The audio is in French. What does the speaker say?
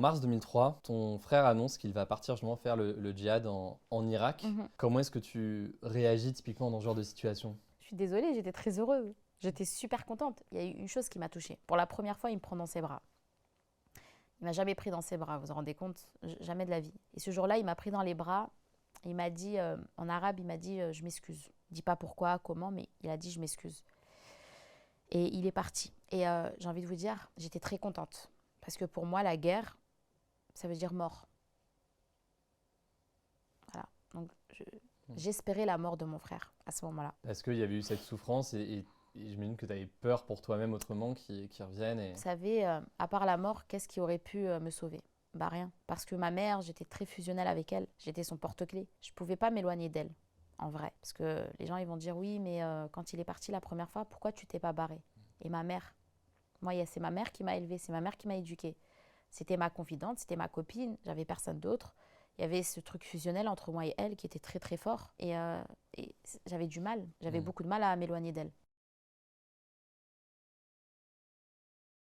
mars 2003, ton frère annonce qu'il va partir justement faire le djihad en Irak. Comment est-ce que tu réagis typiquement dans ce genre de situation? Je suis désolée, j'étais très heureuse. J'étais super contente. Il y a eu une chose qui m'a touchée. Pour la première fois, il me prend dans ses bras. Il m'a jamais pris dans ses bras, vous vous rendez compte? Jamais de la vie. Et ce jour-là, il m'a pris dans les bras. Il m'a dit, en arabe, il m'a dit je m'excuse. Il dit pas pourquoi, comment, mais il a dit je m'excuse. Et il est parti. Et j'ai envie de vous dire, j'étais très contente. Parce que pour moi, la guerre, ça veut dire mort. Voilà. Donc, j'espérais la mort de mon frère à ce moment-là. Est-ce qu'il y avait eu cette souffrance et j'imagine que tu avais peur pour toi-même autrement qui revienne Vous savez, à part la mort, qu'est-ce qui aurait pu me sauver? Bah rien. Parce que ma mère, j'étais très fusionnelle avec elle. J'étais son porte-clés. Je ne pouvais pas m'éloigner d'elle, en vrai. Parce que les gens, ils vont dire, oui, mais quand il est parti la première fois, pourquoi tu t'es pas barré? Et ma mère, moi, c'est ma mère qui m'a élevée, c'est ma mère qui m'a éduquée. C'était ma confidente, c'était ma copine, j'avais personne d'autre. Il y avait ce truc fusionnel entre moi et elle qui était très très fort. Et j'avais du mal, j'avais beaucoup de mal à m'éloigner d'elle.